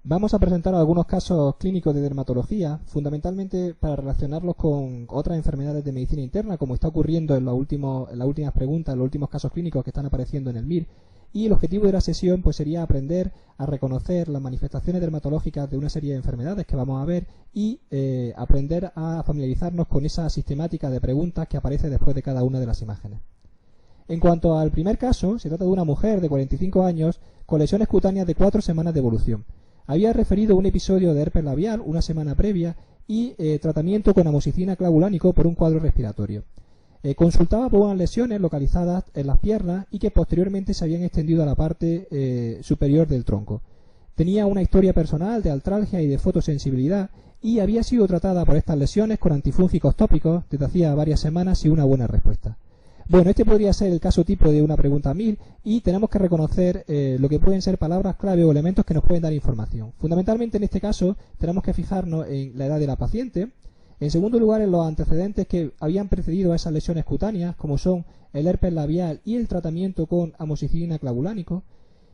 Vamos a presentar algunos casos clínicos de dermatología, fundamentalmente para relacionarlos con otras enfermedades de medicina interna, como está ocurriendo en las últimas preguntas, en los últimos casos clínicos que están apareciendo en el MIR. Y el objetivo de la sesión pues sería aprender a reconocer las manifestaciones dermatológicas de una serie de enfermedades que vamos a ver y aprender a familiarizarnos con esa sistemática de preguntas que aparece después de cada una de las imágenes. En cuanto al primer caso, se trata de una mujer de 45 años con lesiones cutáneas de 4 semanas de evolución. Había referido un episodio de herpes labial una semana previa y tratamiento con amoxicilina clavulánico por un cuadro respiratorio. Consultaba por unas lesiones localizadas en las piernas y que posteriormente se habían extendido a la parte superior del tronco. Tenía una historia personal de artralgia y de fotosensibilidad y había sido tratada por estas lesiones con antifúngicos tópicos desde hacía varias semanas y una buena respuesta. Bueno, este podría ser el caso tipo de una pregunta 1000 y tenemos que reconocer lo que pueden ser palabras clave o elementos que nos pueden dar información. Fundamentalmente en este caso tenemos que fijarnos en la edad de la paciente, en segundo lugar en los antecedentes que habían precedido a esas lesiones cutáneas, como son el herpes labial y el tratamiento con amoxicilina clavulánico,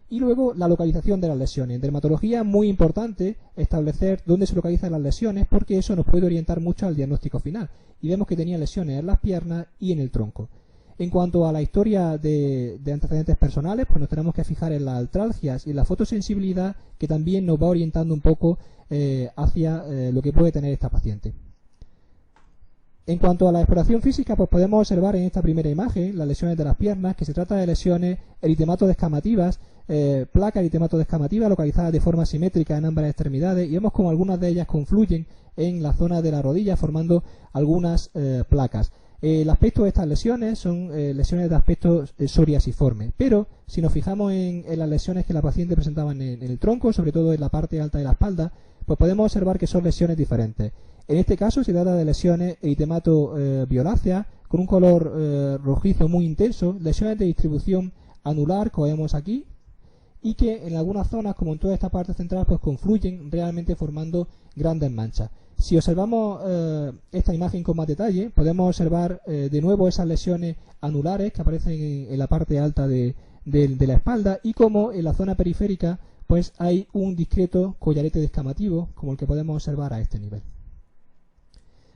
y luego la localización de las lesiones. En dermatología es muy importante establecer dónde se localizan las lesiones porque eso nos puede orientar mucho al diagnóstico final. Y vemos que tenía lesiones en las piernas y en el tronco. En cuanto a la historia de antecedentes personales, pues nos tenemos que fijar en las artralgias y la fotosensibilidad, que también nos va orientando un poco hacia lo que puede tener esta paciente. En cuanto a la exploración física, pues podemos observar en esta primera imagen las lesiones de las piernas, que se trata de lesiones eritematoidescamativas, placa eritematoidescamativa localizadas de forma simétrica en ambas extremidades, y vemos como algunas de ellas confluyen en la zona de la rodilla formando algunas placas. El aspecto de estas lesiones son lesiones de aspecto psoriasiforme, pero si nos fijamos en las lesiones que la paciente presentaba en el tronco, sobre todo en la parte alta de la espalda, pues podemos observar que son lesiones diferentes. En este caso se trata de lesiones eritemato-violáceas con un color rojizo muy intenso, lesiones de distribución anular, como vemos aquí, y que en algunas zonas, como en toda esta parte central, pues confluyen realmente formando grandes manchas. Si observamos esta imagen con más detalle, podemos observar de nuevo esas lesiones anulares que aparecen en la parte alta de la espalda y como en la zona periférica pues hay un discreto collarete descamativo como el que podemos observar a este nivel.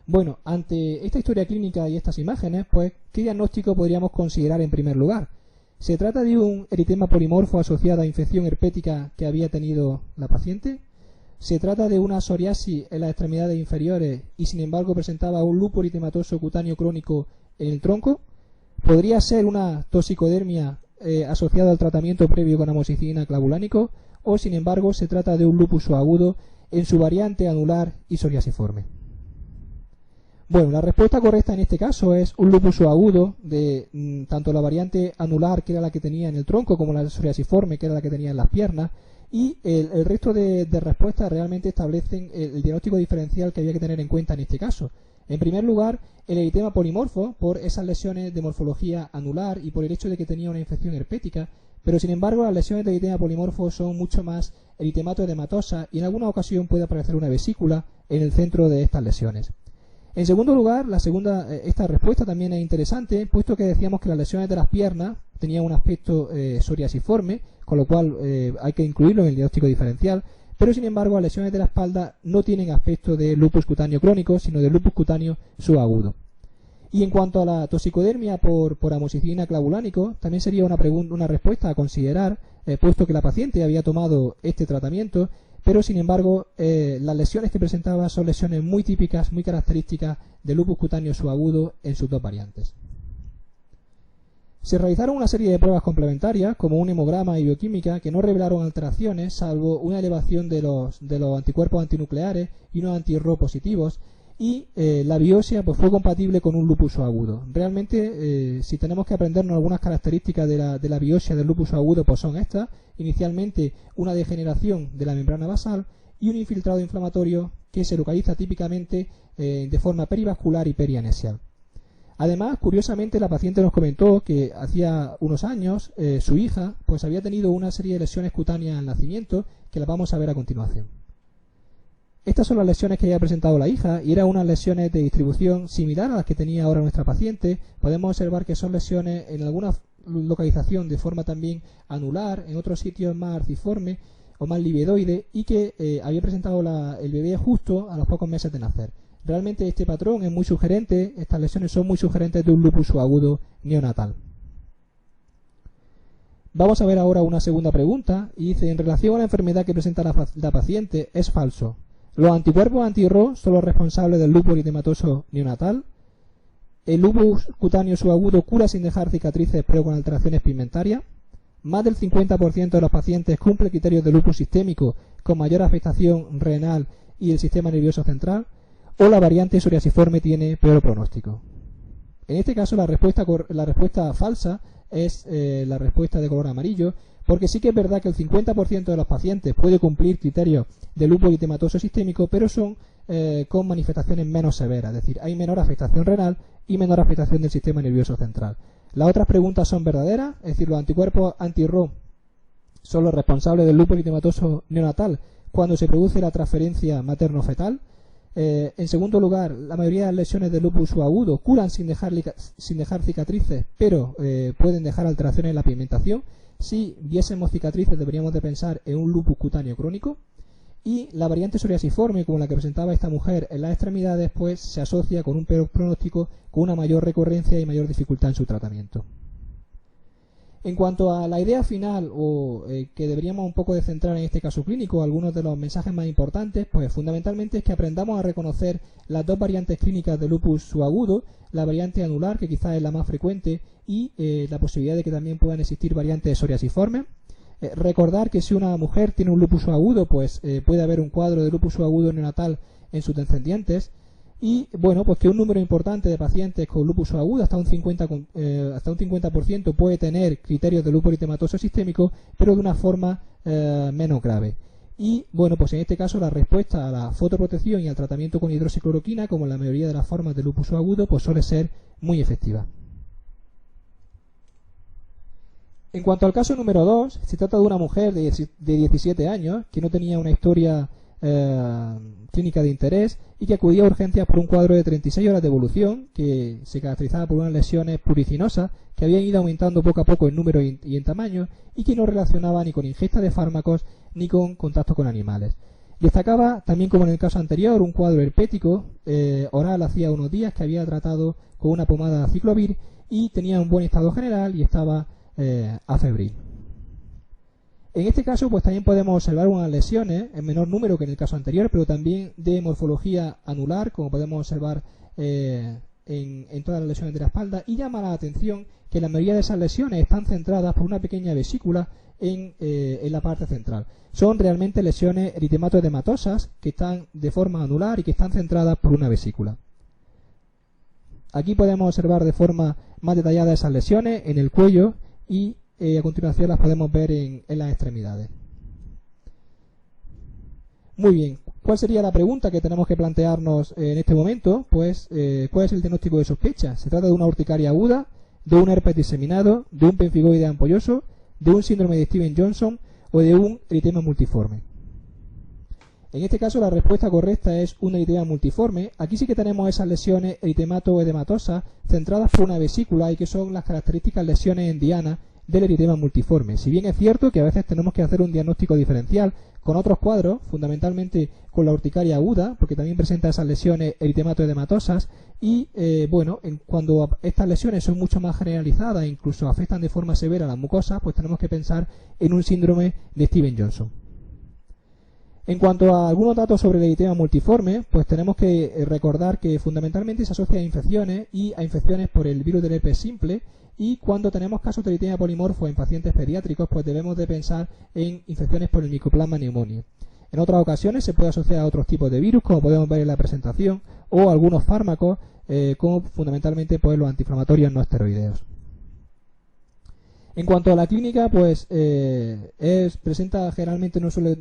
Bueno, ante esta historia clínica y estas imágenes, pues ¿qué diagnóstico podríamos considerar en primer lugar? ¿Se trata de un eritema polimorfo asociado a infección herpética que había tenido la paciente? ¿Se trata de una psoriasis en las extremidades inferiores y sin embargo presentaba un lupus eritematoso cutáneo crónico en el tronco? ¿Podría ser una toxicodermia asociada al tratamiento previo con amoxicilina clavulánico? ¿O sin embargo se trata de un lupus agudo en su variante anular y psoriasiforme? Bueno, la respuesta correcta en este caso es un lupus agudo de tanto la variante anular, que era la que tenía en el tronco, como la psoriasiforme, que era la que tenía en las piernas, y el resto de respuestas realmente establecen el diagnóstico diferencial que había que tener en cuenta en este caso. En primer lugar, el eritema polimorfo, por esas lesiones de morfología anular y por el hecho de que tenía una infección herpética, pero sin embargo las lesiones de eritema polimorfo son mucho más eritematoedematosas y en alguna ocasión puede aparecer una vesícula en el centro de estas lesiones. En segundo lugar, esta respuesta también es interesante, puesto que decíamos que las lesiones de las piernas tenían un aspecto psoriasiforme, con lo cual hay que incluirlo en el diagnóstico diferencial, pero sin embargo las lesiones de la espalda no tienen aspecto de lupus cutáneo crónico, sino de lupus cutáneo subagudo. Y en cuanto a la toxicodermia por amoxicilina clavulánico, también sería una respuesta a considerar, puesto que la paciente había tomado este tratamiento, pero sin embargo las lesiones que presentaba son lesiones muy típicas, muy características del lupus cutáneo subagudo en sus dos variantes. Se realizaron una serie de pruebas complementarias, como un hemograma y bioquímica, que no revelaron alteraciones, salvo una elevación de los anticuerpos antinucleares y unos anti-Ro positivos, y la biopsia pues, fue compatible con un lupus agudo. Realmente, si tenemos que aprendernos algunas características de la biopsia del lupus agudo, pues son estas. Inicialmente, una degeneración de la membrana basal y un infiltrado inflamatorio que se localiza típicamente de forma perivascular y perianesial. Además, curiosamente, la paciente nos comentó que hacía unos años su hija pues había tenido una serie de lesiones cutáneas al nacimiento que las vamos a ver a continuación. Estas son las lesiones que había presentado la hija y eran unas lesiones de distribución similar a las que tenía ahora nuestra paciente. Podemos observar que son lesiones en alguna localización de forma también anular, en otros sitios más arciforme, o más libedoide y que había presentado el bebé justo a los pocos meses de nacer. Realmente este patrón es muy sugerente, estas lesiones son muy sugerentes de un lupus subagudo neonatal. Vamos a ver ahora una segunda pregunta y dice: en relación a la enfermedad que presenta la paciente, es falso. ¿Los anticuerpos anti-RO son los responsables del lupus eritematoso neonatal? ¿El lupus cutáneo subagudo cura sin dejar cicatrices pero con alteraciones pigmentarias? ¿Más del 50% de los pacientes cumple criterios de lupus sistémico con mayor afectación renal y el sistema nervioso central? ¿O la variante psoriasiforme tiene peor pronóstico? En este caso la respuesta falsa es la respuesta de color amarillo, porque sí que es verdad que el 50% de los pacientes puede cumplir criterios de lupus eritematoso sistémico, pero son con manifestaciones menos severas, es decir, hay menor afectación renal y menor afectación del sistema nervioso central. Las otras preguntas son verdaderas, es decir, los anticuerpos anti-RO son los responsables del lupus eritematoso neonatal cuando se produce la transferencia materno-fetal. En segundo lugar, la mayoría de las lesiones de lupus subagudo curan sin dejar cicatrices, pero pueden dejar alteraciones en la pigmentación. Si viésemos cicatrices, deberíamos de pensar en un lupus cutáneo crónico. Y la variante psoriasiforme, como la que presentaba esta mujer en las extremidades, pues se asocia con un peor pronóstico, con una mayor recurrencia y mayor dificultad en su tratamiento. En cuanto a la idea final, que deberíamos un poco de centrar en este caso clínico, algunos de los mensajes más importantes, pues fundamentalmente es que aprendamos a reconocer las dos variantes clínicas de lupus subagudo, la variante anular, que quizás es la más frecuente, y la posibilidad de que también puedan existir variantes psoriasiformes. Recordar que si una mujer tiene un lupus subagudo, pues puede haber un cuadro de lupus subagudo neonatal en sus descendientes. Y bueno, pues que un número importante de pacientes con lupus subagudo, hasta un 50% puede tener criterios de lupus eritematoso sistémico, pero de una forma menos grave. Y bueno, pues en este caso la respuesta a la fotoprotección y al tratamiento con hidroxicloroquina, como en la mayoría de las formas de lupus subagudo, pues suele ser muy efectiva. En cuanto al caso número 2, se trata de una mujer de 17 años que no tenía una historia clínica de interés y que acudía a urgencias por un cuadro de 36 horas de evolución que se caracterizaba por unas lesiones pluriginosas que habían ido aumentando poco a poco en número y en tamaño y que no relacionaba ni con ingesta de fármacos ni con contacto con animales. Destacaba también, como en el caso anterior, un cuadro herpético oral hacía unos días que había tratado con una pomada ciclovir y tenía un buen estado general y estaba afebril. En este caso, pues también podemos observar unas lesiones en menor número que en el caso anterior, pero también de morfología anular, como podemos observar en todas las lesiones de la espalda, y llama la atención que la mayoría de esas lesiones están centradas por una pequeña vesícula en la parte central. Son realmente lesiones eritematoedematosas que están de forma anular y que están centradas por una vesícula. Aquí podemos observar de forma más detallada esas lesiones en el cuello y a continuación las podemos ver en las extremidades. Muy bien, ¿cuál sería la pregunta que tenemos que plantearnos en este momento? Pues, ¿cuál es el diagnóstico de sospecha? ¿Se trata de una urticaria aguda, de un herpes diseminado, de un pemfigoide ampolloso, de un síndrome de Stevens-Johnson o de un eritema multiforme? En este caso la respuesta correcta es un eritema multiforme. Aquí sí que tenemos esas lesiones eritematoedematosas centradas por una vesícula y que son las características lesiones en diana del eritema multiforme. Si bien es cierto que a veces tenemos que hacer un diagnóstico diferencial con otros cuadros, fundamentalmente con la urticaria aguda, porque también presenta esas lesiones eritematoedematosas y cuando estas lesiones son mucho más generalizadas e incluso afectan de forma severa a las mucosas, pues tenemos que pensar en un síndrome de Stevens-Johnson. En cuanto a algunos datos sobre el eritema multiforme, pues tenemos que recordar que fundamentalmente se asocia a infecciones y a infecciones por el virus del herpes simple, y cuando tenemos casos de eritema polimorfo en pacientes pediátricos, pues debemos de pensar en infecciones por el Mycoplasma pneumoniae. En otras ocasiones se puede asociar a otros tipos de virus, como podemos ver en la presentación, o algunos fármacos, como fundamentalmente pues, los antiinflamatorios no esteroideos. En cuanto a la clínica, pues presenta generalmente no suele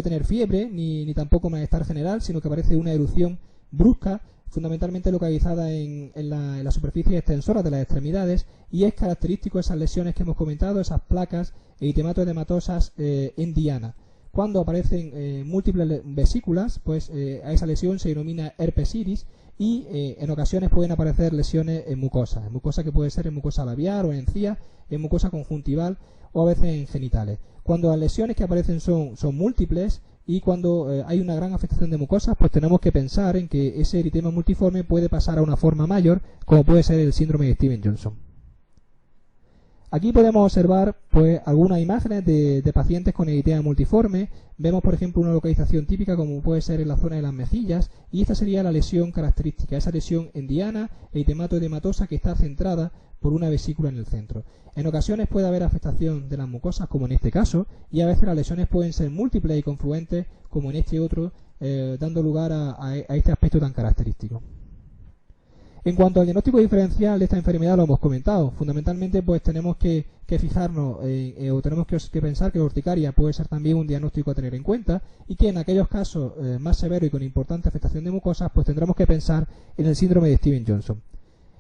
tener fiebre ni tampoco malestar general, sino que aparece una erupción brusca, fundamentalmente localizada en la superficie extensora de las extremidades, y es característico esas lesiones que hemos comentado, esas placas eritematoedematosas en diana. Cuando aparecen múltiples vesículas, pues a esa lesión se denomina herpes iris, y en ocasiones pueden aparecer lesiones en mucosa que puede ser en mucosa labial o en encías, en mucosa conjuntival o a veces en genitales. Cuando las lesiones que aparecen son múltiples y cuando hay una gran afectación de mucosas, pues tenemos que pensar en que ese eritema multiforme puede pasar a una forma mayor, como puede ser el síndrome de Stevens-Johnson. Aquí podemos observar pues algunas imágenes de pacientes con eritema multiforme. Vemos, por ejemplo, una localización típica como puede ser en la zona de las mejillas, y esta sería la lesión característica, esa lesión en diana, eritemato-edematosa, que está centrada por una vesícula en el centro. En ocasiones puede haber afectación de las mucosas, como en este caso, y a veces las lesiones pueden ser múltiples y confluentes, como en este otro, dando lugar a este aspecto tan característico. En cuanto al diagnóstico diferencial de esta enfermedad, lo hemos comentado. Fundamentalmente, pues tenemos que fijarnos o tenemos que pensar que la urticaria puede ser también un diagnóstico a tener en cuenta, y que en aquellos casos más severos y con importante afectación de mucosas, pues tendremos que pensar en el síndrome de Stevens-Johnson.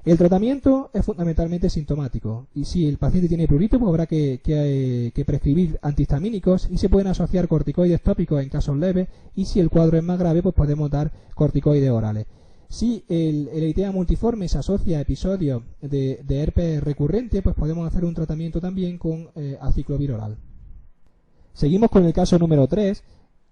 El tratamiento es fundamentalmente sintomático, y si el paciente tiene prurito, pues habrá que prescribir antihistamínicos, y se pueden asociar corticoides tópicos en casos leves, y si el cuadro es más grave, pues podemos dar corticoides orales. Si el eritema multiforme se asocia a episodios de herpes recurrente, pues podemos hacer un tratamiento también con aciclovir oral. Seguimos con el caso número 3.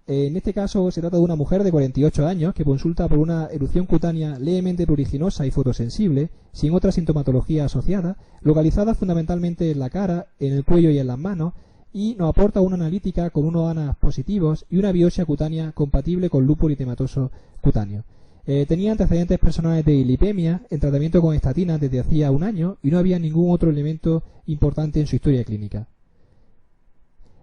En este caso se trata de una mujer de 48 años que consulta por una erupción cutánea levemente pruriginosa y fotosensible, sin otra sintomatología asociada, localizada fundamentalmente en la cara, en el cuello y en las manos, y nos aporta una analítica con unos ANAS positivos y una biopsia cutánea compatible con lupus eritematoso cutáneo. Tenía antecedentes personales de lipemia en tratamiento con estatinas desde hacía un año y no había ningún otro elemento importante en su historia clínica.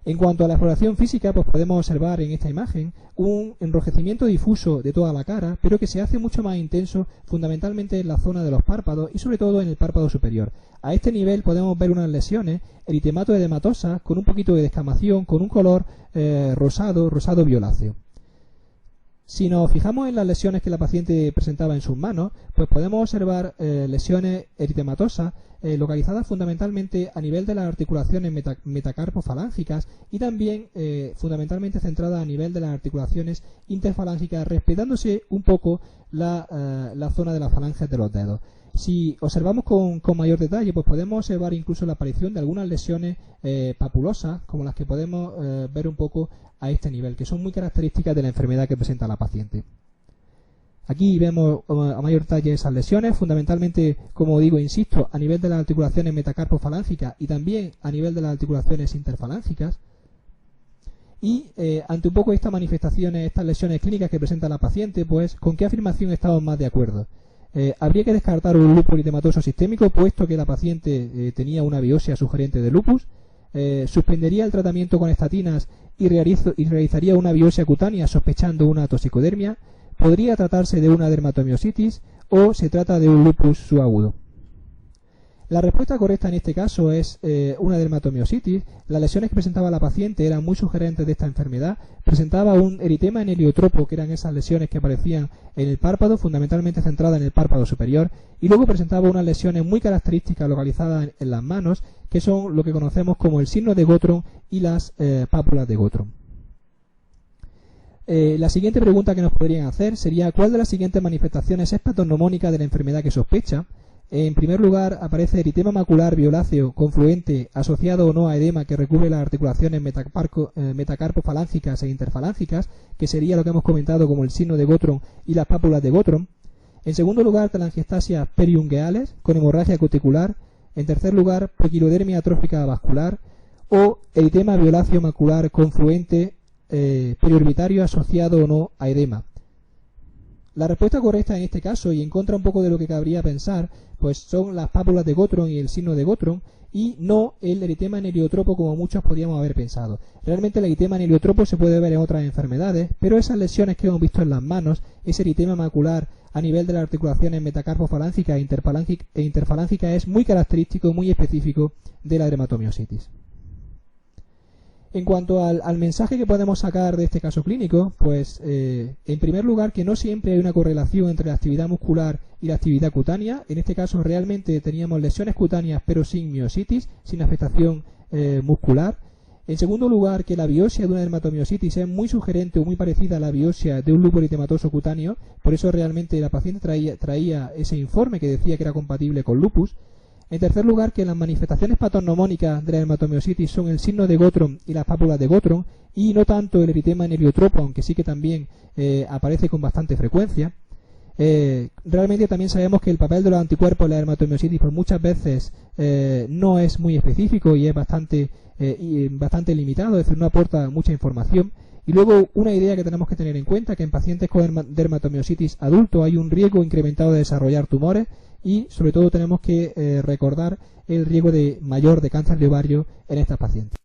En cuanto a la exploración física, pues podemos observar en esta imagen un enrojecimiento difuso de toda la cara, pero que se hace mucho más intenso fundamentalmente en la zona de los párpados y sobre todo en el párpado superior. A este nivel podemos ver unas lesiones eritematoedematosas con un poquito de descamación, con un color rosado violáceo. Si nos fijamos en las lesiones que la paciente presentaba en sus manos, pues podemos observar lesiones eritematosas localizadas fundamentalmente a nivel de las articulaciones metacarpofalángicas y también fundamentalmente centradas a nivel de las articulaciones interfalángicas, respetándose un poco la zona de las falanges de los dedos. Si observamos con mayor detalle, pues podemos observar incluso la aparición de algunas lesiones papulosas, como las que podemos ver un poco a este nivel, que son muy características de la enfermedad que presenta la paciente. Aquí vemos a mayor detalle esas lesiones, fundamentalmente, como digo, insisto, a nivel de las articulaciones metacarpofalángicas y también a nivel de las articulaciones interfalángicas. Y ante un poco estas manifestaciones, estas lesiones clínicas que presenta la paciente, pues, ¿con qué afirmación estamos más de acuerdo? Habría que descartar un lupus eritematoso sistémico, puesto que la paciente tenía una biopsia sugerente de lupus. Suspendería el tratamiento con estatinas y realizaría una biopsia cutánea sospechando una toxicodermia. Podría tratarse de una dermatomiositis o se trata de un lupus subagudo. La respuesta correcta en este caso es una dermatomiositis. Las lesiones que presentaba la paciente eran muy sugerentes de esta enfermedad. Presentaba un eritema en heliotropo, que eran esas lesiones que aparecían en el párpado, fundamentalmente centradas en el párpado superior, y luego presentaba unas lesiones muy características localizadas en las manos, que son lo que conocemos como el signo de Gottron y las pápulas de Gottron. La siguiente pregunta que nos podrían hacer sería: ¿cuál de las siguientes manifestaciones es patognomónica de la enfermedad que sospecha? En primer lugar, aparece eritema macular violáceo confluente asociado o no a edema que recubre las articulaciones metacarpofalángicas e interfalángicas, que sería lo que hemos comentado como el signo de Gottron y las pápulas de Gottron. En segundo lugar, telangiectasias periungueales con hemorragia cuticular. En tercer lugar, poiquilodermia atrófica vascular o eritema violáceo macular confluente periorbitario asociado o no a edema. La respuesta correcta en este caso, y en contra un poco de lo que cabría pensar, pues son las pápulas de Gottron y el signo de Gottron, y no el eritema en heliotropo como muchos podríamos haber pensado. Realmente el eritema en heliotropo se puede ver en otras enfermedades, pero esas lesiones que hemos visto en las manos, ese eritema macular a nivel de las articulaciones metacarpofalángicas e interfalángicas, es muy característico, muy específico de la dermatomiositis. En cuanto al mensaje que podemos sacar de este caso clínico, pues en primer lugar que no siempre hay una correlación entre la actividad muscular y la actividad cutánea. En este caso realmente teníamos lesiones cutáneas pero sin miositis, sin afectación muscular. En segundo lugar, que la biopsia de una dermatomiositis es muy sugerente o muy parecida a la biopsia de un lupus eritematoso cutáneo, por eso realmente la paciente traía ese informe que decía que era compatible con lupus. En tercer lugar, que las manifestaciones patognomónicas de la dermatomiositis son el signo de Gottron y las pápulas de Gottron, y no tanto el eritema en heliotropo, aunque sí que también aparece con bastante frecuencia. Realmente también sabemos que el papel de los anticuerpos en la dermatomiositis pues muchas veces no es muy específico y es bastante limitado, es decir, no aporta mucha información. Y luego una idea que tenemos que tener en cuenta, que en pacientes con dermatomiositis adulto hay un riesgo incrementado de desarrollar tumores, y sobre todo tenemos que recordar el riesgo mayor de cáncer de ovario en estas pacientes.